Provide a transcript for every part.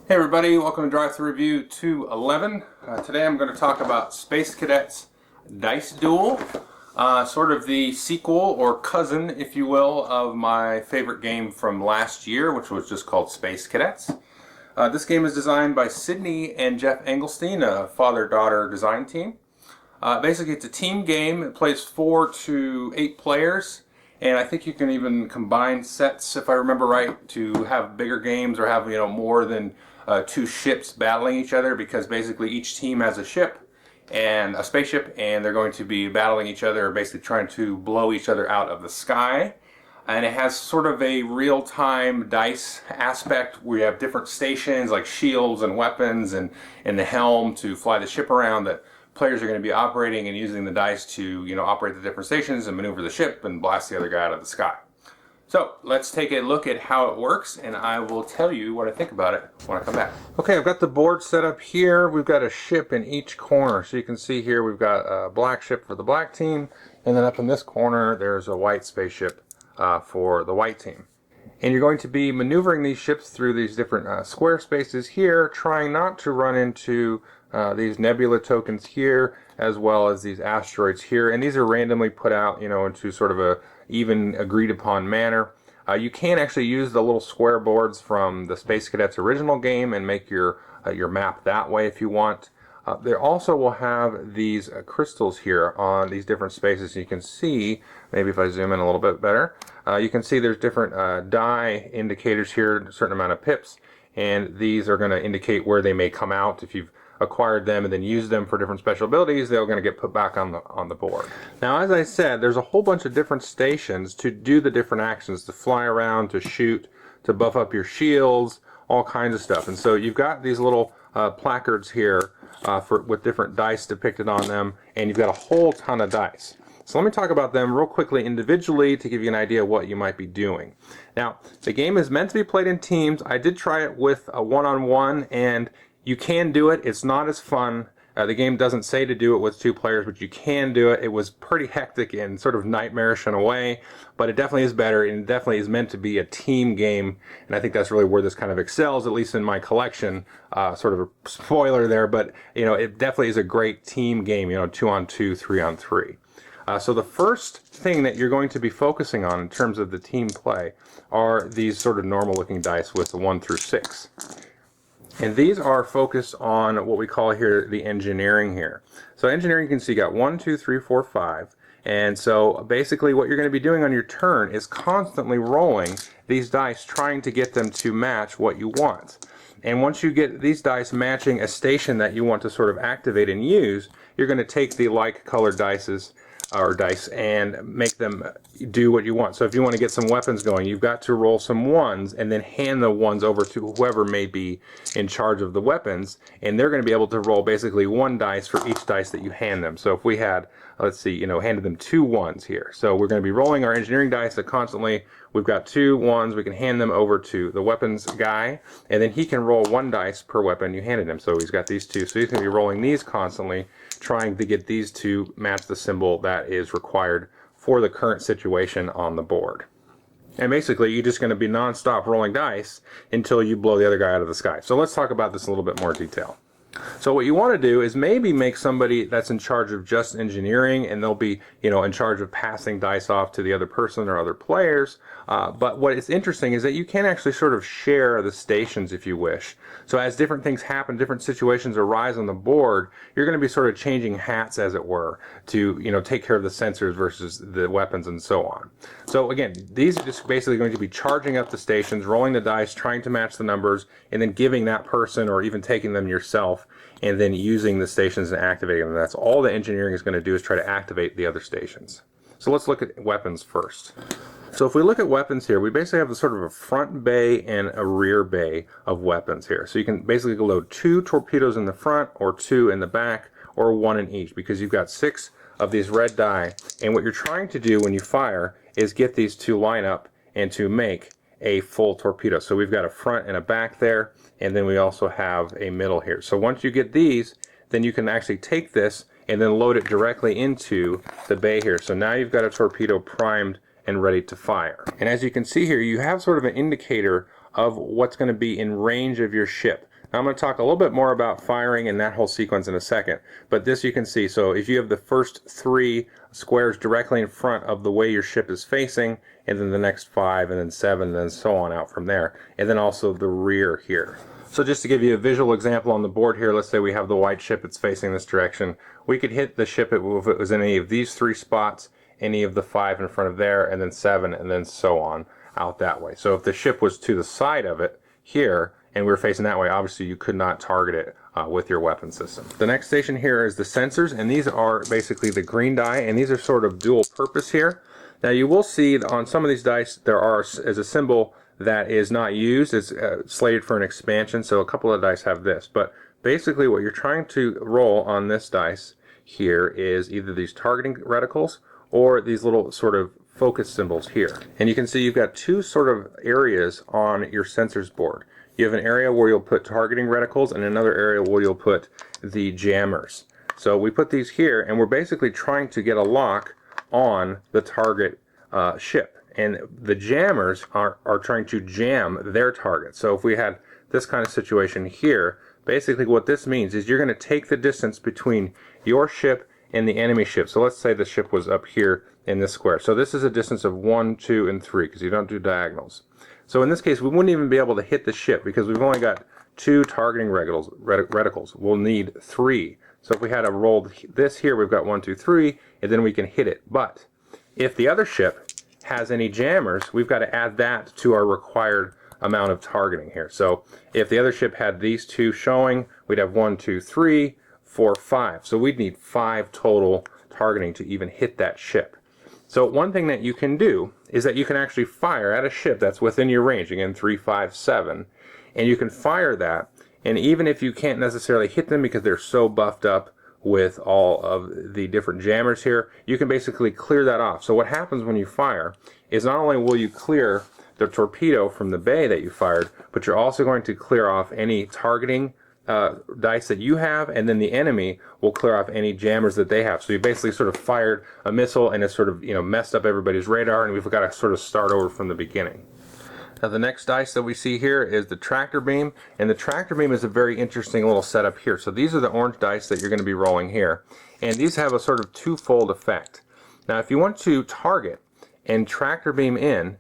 Hey everybody, welcome to Drive Thru Review 211. Today I'm going to talk about Space Cadets Dice Duel, sort of the sequel or cousin, if you will, of my favorite game from last year, which was just called Space Cadets. This game is designed by Sydney and Jeff Engelstein, a father-daughter design team. Basically it's a team game. It plays 4 to 8 players. And I think you can even combine sets, if I remember right, to have bigger games or have more than 2 ships battling each other, because basically each team has a ship and a spaceship, and they're going to be battling each other, basically trying to blow each other out of the sky. And it has sort of a real-time dice aspect. We have different stations like shields and weapons and the helm to fly the ship around that players are going to be operating and using the dice to operate the different stations and maneuver the ship and blast the other guy out of the sky. So let's take a look at how it works, and I will tell you what I think about it when I come back. Okay, I've got the board set up here. We've got a ship in each corner. So you can see here we've got a black ship for the black team, and then up in this corner there's a white spaceship for the white team. And you're going to be maneuvering these ships through these different square spaces here, trying not to run into these nebula tokens here, as well as these asteroids here. And these are randomly put out, into sort of a even agreed upon manner. You can actually use the little square boards from the Space Cadets original game and make your map that way if you want. There also will have these crystals here on these different spaces. You can see, maybe if I zoom in a little bit better, you can see there's different die indicators here, a certain amount of pips, and these are going to indicate where they may come out. If you've acquired them and then used them for different special abilities, they're going to get put back on the board. Now, as I said, there's a whole bunch of different stations to do the different actions, to fly around, to shoot, to buff up your shields, all kinds of stuff. And so you've got these little placards here with different dice depicted on them, and you've got a whole ton of dice. So let me talk about them real quickly individually to give you an idea of what you might be doing. Now, the game is meant to be played in teams. I did try it with a one-on-one, and you can do it. It's not as fun. The game doesn't say to do it with 2 players, but you can do it. It was pretty hectic and sort of nightmarish in a way, but it definitely is better, and it definitely is meant to be a team game, and I think that's really where this kind of excels, at least in my collection. Sort of a spoiler there, but it definitely is a great team game, 2-on-2, 3-on-3. So the first thing that you're going to be focusing on in terms of the team play are these sort of normal looking dice with the 1 through 6. And these are focused on what we call here the engineering here. So engineering, you can see you got 1, 2, 3, 4, 5. And so basically what you're going to be doing on your turn is constantly rolling these dice, trying to get them to match what you want. And once you get these dice matching a station that you want to sort of activate and use, you're going to take the like colored dice and make them do what you want. So if you want to get some weapons going, you've got to roll some 1s and then hand the 1s over to whoever may be in charge of the weapons, and they're going to be able to roll basically 1 dice for each dice that you hand them. So if we had, let's see, handed them 2 1s here. So we're going to be rolling our engineering dice constantly. We've got 2 1s. We can hand them over to the weapons guy, and then he can roll 1 dice per weapon you handed him. So he's got these 2. So he's going to be rolling these constantly, trying to get these to match the symbol that is required for the current situation on the board. And basically, you're just going to be non-stop rolling dice until you blow the other guy out of the sky. So let's talk about this in a little bit more detail. So what you want to do is maybe make somebody that's in charge of just engineering, and they'll be, in charge of passing dice off to the other person or other players. But what is interesting is that you can actually sort of share the stations if you wish. So as different things happen, different situations arise on the board, you're going to be sort of changing hats, as it were, to, take care of the sensors versus the weapons and so on. So again, these are just basically going to be charging up the stations, rolling the dice, trying to match the numbers, and then giving that person or even taking them yourself, and then using the stations and activating them. That's all the engineering is going to do, is try to activate the other stations. So let's look at weapons first. So if we look at weapons here, we basically have a sort of a front bay and a rear bay of weapons here. So you can basically load 2 torpedoes in the front, or 2 in the back, or 1 in each, because you've got 6 of these red die. And what you're trying to do when you fire is get these to line up and to make a full torpedo. So we've got a front and a back there, and then we also have a middle here. So once you get these, then you can actually take this and then load it directly into the bay here. So now you've got a torpedo primed and ready to fire. And as you can see here, you have sort of an indicator of what's going to be in range of your ship. I'm going to talk a little bit more about firing and that whole sequence in a second, but this you can see. So if you have the first 3 squares directly in front of the way your ship is facing, and then the next 5, and then 7, and then so on out from there, and then also the rear here. So just to give you a visual example on the board here, let's say we have the white ship, it's facing this direction. We could hit the ship if it was in any of these 3 spots, any of the 5 in front of there, and then 7, and then so on out that way. So if the ship was to the side of it here, and we were facing that way, obviously you could not target it with your weapon system. The next station here is the sensors, and these are basically the green die, and these are sort of dual purpose here. Now you will see on some of these dice there is a symbol that is not used. It's slated for an expansion, so a couple of dice have this. But basically what you're trying to roll on this dice here is either these targeting reticles or these little sort of focus symbols here. And you can see you've got 2 sort of areas on your sensors board. You have an area where you'll put targeting reticles and another area where you'll put the jammers. So we put these here, and we're basically trying to get a lock on the target ship. And the jammers are trying to jam their target. So if we had this kind of situation here, basically what this means is you're going to take the distance between your ship and the enemy ship. So let's say the ship was up here in this square. So this is a distance of 1, 2, and 3 because you don't do diagonals. So in this case, we wouldn't even be able to hit the ship because we've only got 2 targeting reticles. We'll need 3. So if we had to roll this here, we've got 1, 2, 3, and then we can hit it. But if the other ship has any jammers, we've got to add that to our required amount of targeting here. So if the other ship had these 2 showing, we'd have 1, 2, 3, 4, 5. So we'd need 5 total targeting to even hit that ship. So one thing that you can do is that you can actually fire at a ship that's within your range, again 3, 5, 7, and you can fire that, and even if you can't necessarily hit them because they're so buffed up with all of the different jammers here, you can basically clear that off. So what happens when you fire is not only will you clear the torpedo from the bay that you fired, but you're also going to clear off any targeting dice that you have, and then the enemy will clear off any jammers that they have. So you basically sort of fired a missile and it's sort of, messed up everybody's radar, and we've got to sort of start over from the beginning. Now the next dice that we see here is the tractor beam, and the tractor beam is a very interesting little setup here. So these are the orange dice that you're going to be rolling here, and these have a sort of twofold effect. Now if you want to target and tractor beam in,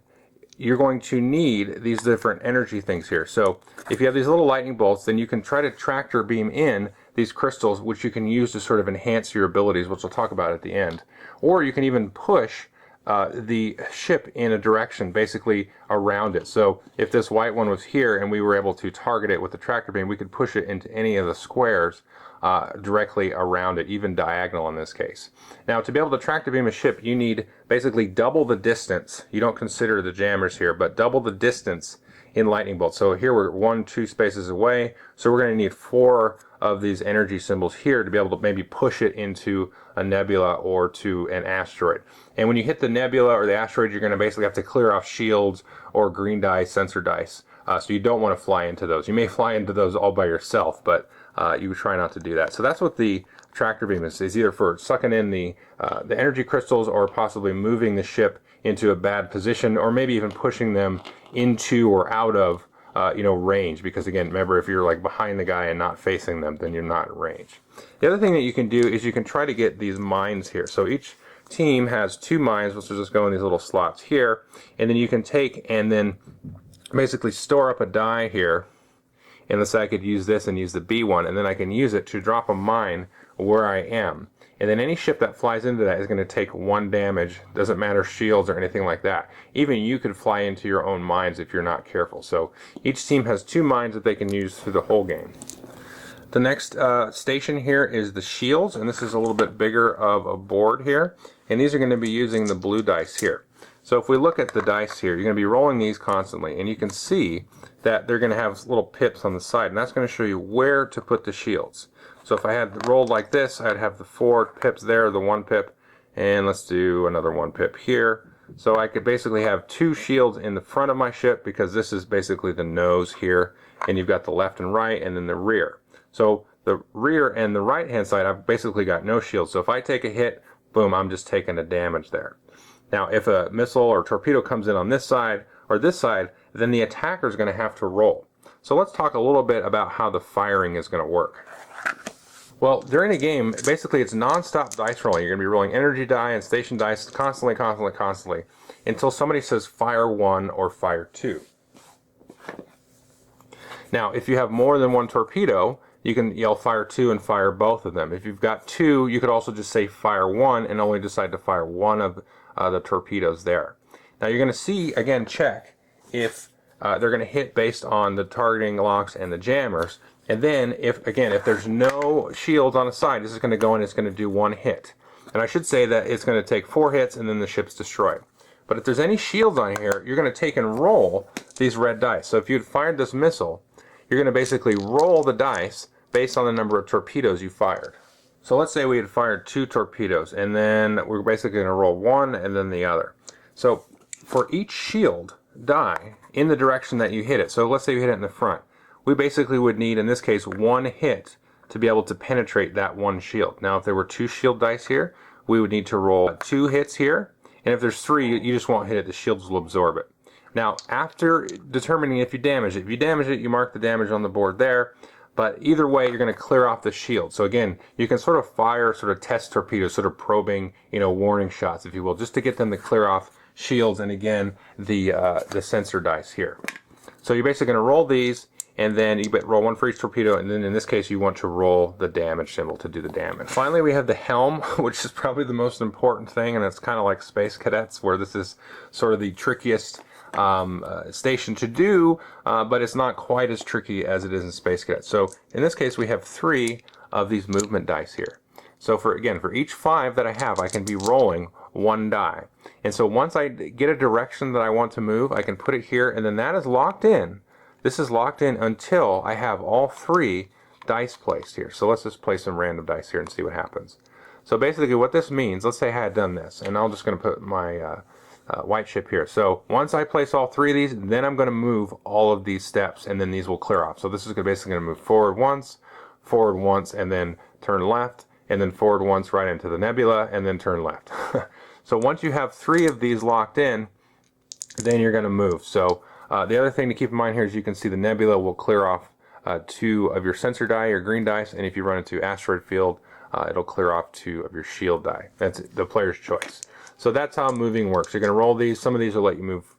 you're going to need these different energy things here. So if you have these little lightning bolts, then you can try to tractor beam in these crystals, which you can use to sort of enhance your abilities, which we'll talk about at the end. Or you can even push the ship in a direction, basically around it. So if this white one was here and we were able to target it with the tractor beam, we could push it into any of the squares directly around it, even diagonal in this case. Now to be able to tractor beam a ship, you need basically double the distance. You don't consider the jammers here, but double the distance in lightning bolts. So here we're 1, 2 spaces away, so we're going to need 4 of these energy symbols here to be able to maybe push it into a nebula or to an asteroid. And when you hit the nebula or the asteroid, you're going to basically have to clear off shields or green dice, sensor dice. So you don't want to fly into those. You may fly into those all by yourself, but you try not to do that. So that's what the tractor beam is either for sucking in the energy crystals or possibly moving the ship into a bad position, or maybe even pushing them into or out of range, because again, remember, if you're like behind the guy and not facing them, then you're not in range. The other thing that you can do is you can try to get these mines here. So each team has 2 mines, which will just go in these little slots here, and then you can take and then basically store up a die here. And let's say I could use this and use the B one, and then I can use it to drop a mine where I am. And then any ship that flies into that is going to take 1 damage. Doesn't matter shields or anything like that. Even you could fly into your own mines if you're not careful. So each team has 2 mines that they can use through the whole game. The next station here is the shields, and this is a little bit bigger of a board here. And these are going to be using the blue dice here. So if we look at the dice here, you're going to be rolling these constantly, and you can see that they're going to have little pips on the side, and that's going to show you where to put the shields. So if I had rolled like this, I'd have the 4 pips there, the 1 pip, and let's do another 1 pip here. So I could basically have 2 shields in the front of my ship, because this is basically the nose here, and you've got the left and right, and then the rear. So the rear and the right hand side, I've basically got no shields. So if I take a hit, boom, I'm just taking a damage there. Now if a missile or torpedo comes in on this side or this side, then the attacker is going to have to roll. So let's talk a little bit about how the firing is going to work. Well, during a game, basically it's non-stop dice rolling. You're going to be rolling energy die and station dice constantly, until somebody says fire 1 or fire 2. Now, if you have more than one torpedo, you can yell fire 2 and fire both of them. If you've got 2, you could also just say fire 1 and only decide to fire one of the torpedoes there. Now you're going to see, again, check if they're going to hit based on the targeting locks and the jammers. And then, if there's no shields on a side, this is going to go in, it's going to do 1 hit. And I should say that it's going to take 4 hits and then the ship's destroyed. But if there's any shields on here, you're going to take and roll these red dice. So if you had fired this missile, you're going to basically roll the dice based on the number of torpedoes you fired. So let's say we had fired 2 torpedoes, and then we're basically going to roll 1 and then the other. So for each shield die in the direction that you hit it, so let's say you hit it in the front, we basically would need, in this case, 1 hit to be able to penetrate that 1 shield. Now if there were 2 shield dice here, we would need to roll 2 hits here, and if there's 3, you just won't hit it, the shields will absorb it. Now, after determining if you damage it, you mark the damage on the board there, but either way, you're going to clear off the shield. So again, you can sort of fire sort of test torpedoes, sort of probing, warning shots, if you will, just to get them to clear off shields, and again, the sensor dice here. So you're basically going to roll these, and then you roll 1 for each torpedo, and then in this case you want to roll the damage symbol to do the damage. Finally, we have the helm, which is probably the most important thing, and it's kind of like Space Cadets, where this is sort of the trickiest station to do, but it's not quite as tricky as it is in Space Cadets. So in this case we have 3 of these movement dice here. So for each 5 that I have, I can be rolling 1 die. And so once I get a direction that I want to move, I can put it here, and then that is locked in. This is locked in until I have all 3 dice placed here. So let's just place some random dice here and see what happens. So basically what this means, let's say I had done this, and I'm just going to put my white ship here. So once I place all 3 of these, then I'm going to move all of these steps, and then these will clear off. So this is basically going to move forward once, and then turn left, and then forward once right into the nebula, and then turn left. So once you have 3 of these locked in, then you're going to move. So the other thing to keep in mind here is you can see the nebula will clear off 2 of your sensor die, your green dice, and if you run into asteroid field, it'll clear off 2 of your shield die. That's the player's choice. So that's how moving works. You're going to roll these. Some of these will let you move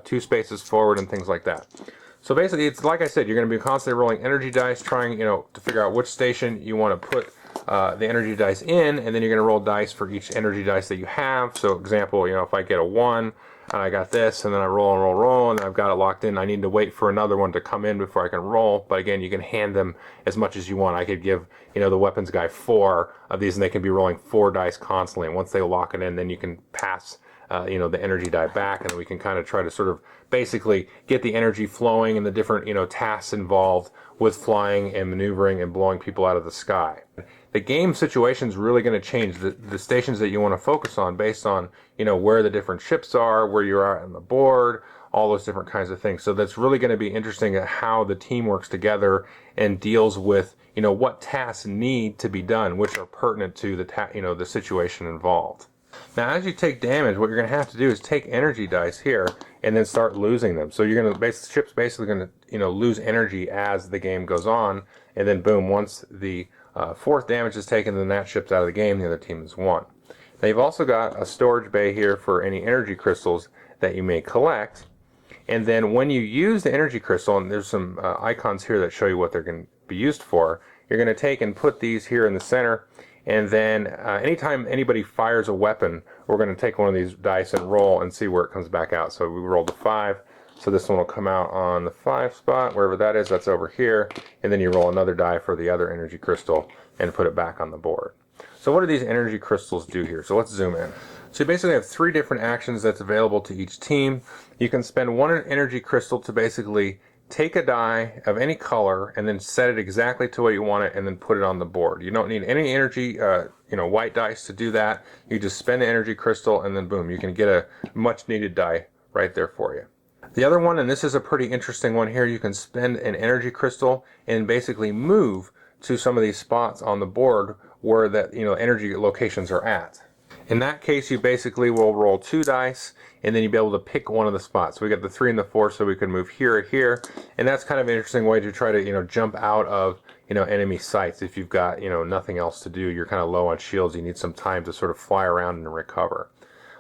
2 spaces forward and things like that. So basically, it's like I said, you're going to be constantly rolling energy dice, trying to figure out which station you want to put the energy dice in, and then you're going to roll dice for each energy dice that you have. So example, if I get a 1 and I got this, and then I roll, and I've got it locked in, I need to wait for another one to come in before I can roll. But again, you can hand them as much as you want. I could give the weapons guy 4 of these, and they can be rolling 4 dice constantly. And once they lock it in, then you can pass the energy die back, and we can kind of try to sort of basically get the energy flowing and the different tasks involved with flying and maneuvering and blowing people out of the sky. The game situation is really going to change the stations that you want to focus on based on where the different ships are, where you are on the board, all those different kinds of things. So that's really going to be interesting at how the team works together and deals with what tasks need to be done, which are pertinent to the situation involved. Now, as you take damage, what you're going to have to do is take energy dice here and then start losing them. So you're going to ship's basically going to lose energy as the game goes on, and then boom, once the 4th damage is taken, then that ship's out of the game. The other team has won. Now you've also got a storage bay here for any energy crystals that you may collect. And then when you use the energy crystal, and there's some icons here that show you what they're going to be used for, you're going to take and put these here in the center. And then anytime anybody fires a weapon, we're going to take one of these dice and roll and see where it comes back out. So we rolled a 5. So this one will come out on the 5 spot, wherever that is, that's over here. And then you roll another die for the other energy crystal and put it back on the board. So what do these energy crystals do here? So let's zoom in. So you basically have 3 different actions that's available to each team. You can spend 1 energy crystal to basically take a die of any color and then set it exactly to what you want it and then put it on the board. You don't need any energy, white dice to do that. You just spend the energy crystal and then boom, you can get a much needed die right there for you. The other one, and this is a pretty interesting one here, you can spend an energy crystal and basically move to some of these spots on the board where that energy locations are at. In that case, you basically will roll 2 dice, and then you'll be able to pick one of the spots. So we got the 3 and the 4, so we can move here or here, and that's kind of an interesting way to try to, jump out of, enemy sights. If you've got, nothing else to do, you're kind of low on shields, you need some time to sort of fly around and recover.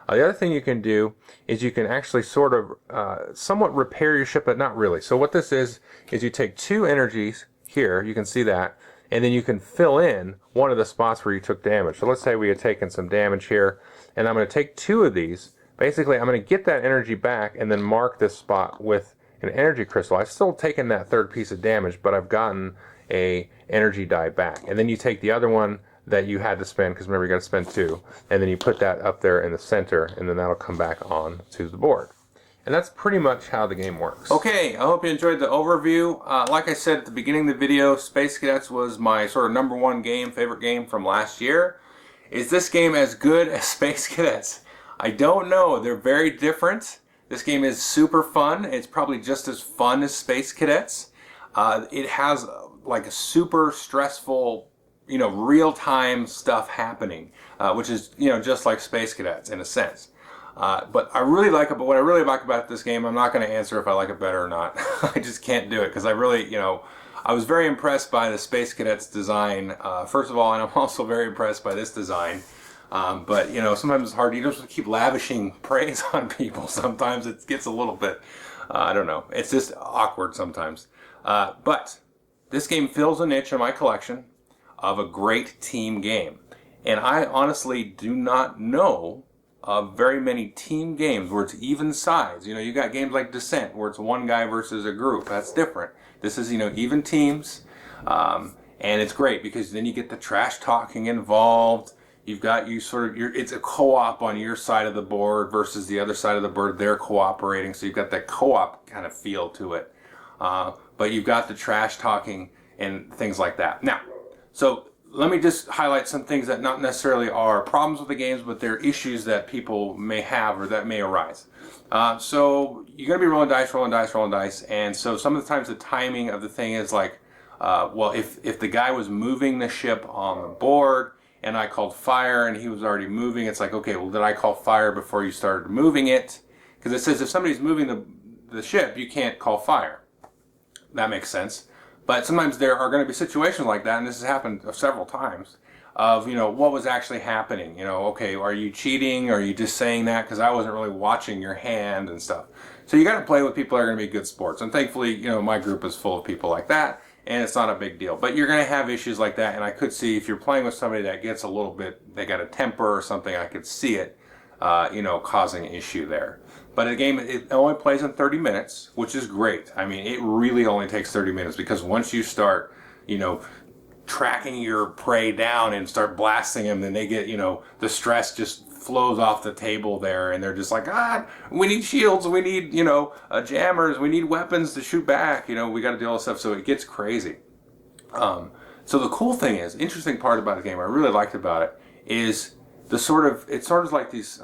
The other thing you can do is you can actually sort of somewhat repair your ship, but not really. So what this is you take 2 energies here, you can see that, and then you can fill in one of the spots where you took damage. So let's say we had taken some damage here, and I'm going to take 2 of these. Basically, I'm going to get that energy back and then mark this spot with an energy crystal. I've still taken that 3rd piece of damage, but I've gotten a energy die back. And then you take the other one that you had to spend, because remember you got to spend 2, and then you put that up there in the center, and then that'll come back on to the board. And that's pretty much how the game works. Okay, I hope you enjoyed the overview. Like I said at the beginning of the video, Space Cadets was my sort of #1 favorite game from last year. Is this game as good as Space Cadets? I don't know. They're very different. This game is super fun. It's probably just as fun as Space Cadets. It has like a super stressful, real-time stuff happening, which is, just like Space Cadets in a sense. But I really like it. But what I really like about this game, I'm not going to answer if I like it better or not. I just can't do it because I really, I was very impressed by the Space Cadets design, first of all, and I'm also very impressed by this design. But sometimes it's hard. You just keep lavishing praise on people. Sometimes it gets a little bit, I don't know. It's just awkward sometimes. But this game fills a niche in my collection of a great team game, and I honestly do not know very many team games where it's even size. You got games like Descent where it's one guy versus a group. That's different. This is, even teams, and it's great because then you get the trash talking involved. You've got it's a co-op on your side of the board versus the other side of the board. They're cooperating, so you've got that co-op kind of feel to it. But you've got the trash talking and things like that. Now, so let me just highlight some things that not necessarily are problems with the games, but they're issues that people may have or that may arise. So you're going to be rolling dice, and so some of the times the timing of the thing is like, well, if the guy was moving the ship on the board and I called fire and he was already moving, it's like, okay, well, did I call fire before you started moving it? Because it says if somebody's moving the ship, you can't call fire. That makes sense. But sometimes there are going to be situations like that, and this has happened several times, of, what was actually happening. Okay, are you cheating? Are you just saying that because I wasn't really watching your hand and stuff? So you got to play with people that are going to be good sports. And thankfully, my group is full of people like that, and it's not a big deal. But you're going to have issues like that, and I could see if you're playing with somebody that gets a little bit, they got a temper or something, I could see it, causing an issue there. But the game, it only plays in 30 minutes, which is great. I mean, it really only takes 30 minutes because once you start, tracking your prey down and start blasting them, then they get, the stress just flows off the table there, and they're just like, we need shields, we need, jammers, we need weapons to shoot back, we got to do all this stuff, so it gets crazy. So the cool thing is, interesting part about the game, I really liked about it, is it's sort of like these,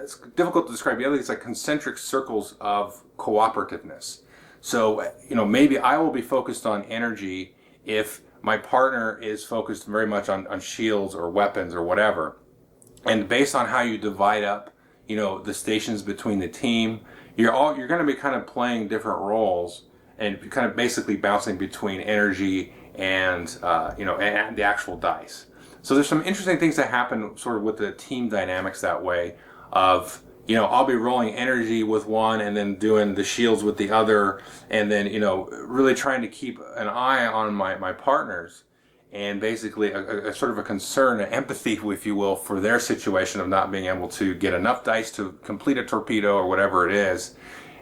it's difficult to describe, you have these like concentric circles of cooperativeness. So, maybe I will be focused on energy if my partner is focused very much on shields or weapons or whatever. And based on how you divide up, the stations between the team, you're going to be kind of playing different roles and kind of basically bouncing between energy and, and the actual dice. So there's some interesting things that happen sort of with the team dynamics that way of, I'll be rolling energy with one and then doing the shields with the other, and then, really trying to keep an eye on my partners, and basically a sort of a concern, an empathy, if you will, for their situation of not being able to get enough dice to complete a torpedo or whatever it is.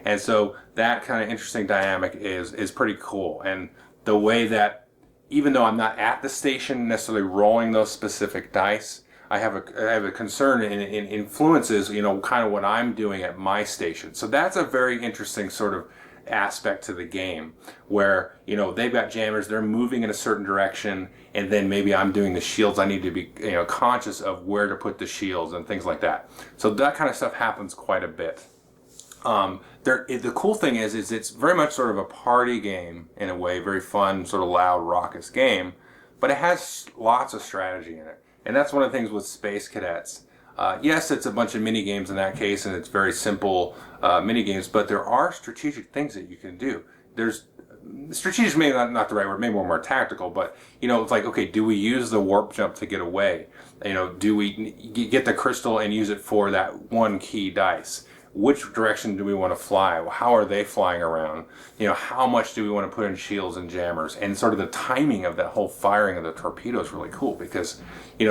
And so that kind of interesting dynamic is pretty cool. And the way that, even though I'm not at the station necessarily rolling those specific dice, I have a concern in influences, kind of what I'm doing at my station. So that's a very interesting sort of aspect to the game where, they've got jammers, they're moving in a certain direction, and then maybe I'm doing the shields. I need to be, conscious of where to put the shields and things like that. So that kind of stuff happens quite a bit. The cool thing is it's very much sort of a party game in a way, very fun, sort of loud, raucous game, but it has lots of strategy in it. And that's one of the things with Space Cadets. Yes, it's a bunch of mini games in that case, and it's very simple mini games. But there are strategic things that you can do. There's strategic, maybe not the right word, maybe more tactical. But it's like, okay, do we use the warp jump to get away? Do we get the crystal and use it for that one key dice? Which direction do we want to fly? How are they flying around? How much do we want to put in shields and jammers? And sort of the timing of that whole firing of the torpedo is really cool because, they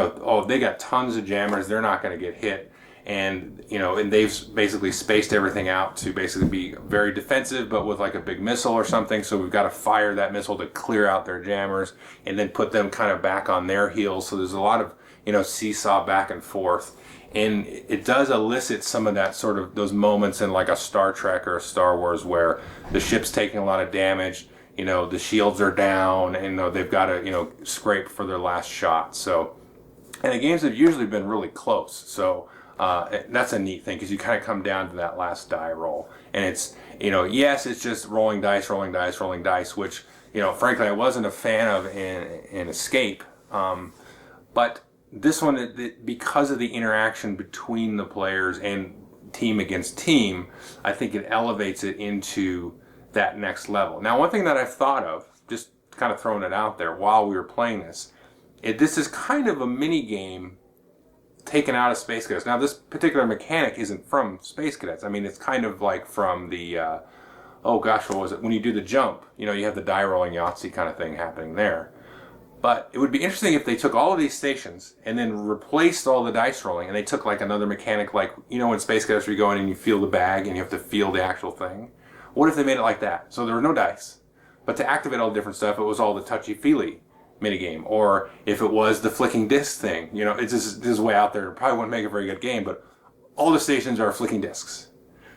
got tons of jammers. They're not going to get hit. And, and they've basically spaced everything out to basically be very defensive, but with like a big missile or something. So we've got to fire that missile to clear out their jammers and then put them kind of back on their heels. So there's a lot of, seesaw back and forth. And it does elicit some of that sort of those moments in like a Star Trek or a Star Wars where the ship's taking a lot of damage, the shields are down, and they've got to, scrape for their last shot. So, and the games have usually been really close. So that's a neat thing because you kind of come down to that last die roll. And it's, yes, it's just rolling dice, which, frankly, I wasn't a fan of in Escape. But this one, because of the interaction between the players and team against team, I think it elevates it into that next level. Now, one thing that I've thought of, just kind of throwing it out there while we were playing this is kind of a mini game taken out of Space Cadets. Now, this particular mechanic isn't from Space Cadets. I mean, it's kind of like from the, what was it? When you do the jump, you have the die rolling Yahtzee kind of thing happening there. But it would be interesting if they took all of these stations and then replaced all the dice rolling, and they took like another mechanic, like, in Space Cadets where you go in and you feel the bag and you have to feel the actual thing. What if they made it like that? So there were no dice, but to activate all the different stuff, it was all the touchy-feely minigame. Or if it was the flicking disc thing, it's just, this is way out there. It probably wouldn't make a very good game, but all the stations are flicking discs.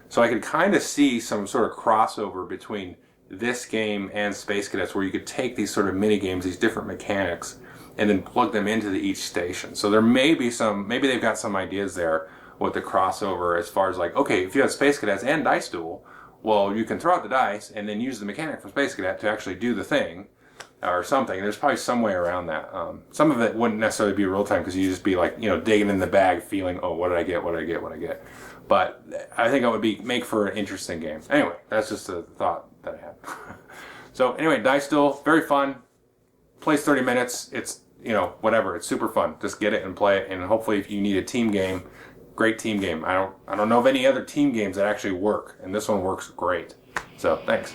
So I could kind of see some sort of crossover between this game and Space Cadets where you could take these sort of mini games, these different mechanics, and then plug them into each station. So there may be maybe they've got some ideas there with the crossover as far as like, okay, if you have Space Cadets and Dice Duel, well, you can throw out the dice and then use the mechanic from Space Cadet to actually do the thing or something. There's probably some way around that. Some of it wouldn't necessarily be real time because you just be like, digging in the bag feeling, oh, what did I get? But I think it would make for an interesting game. Anyway, that's just a thought that I had. So anyway, Dice Duel, very fun. Plays 30 minutes. It's, whatever. It's super fun. Just get it and play it. And hopefully if you need a team game, great team game. I don't know of any other team games that actually work. And this one works great. So thanks.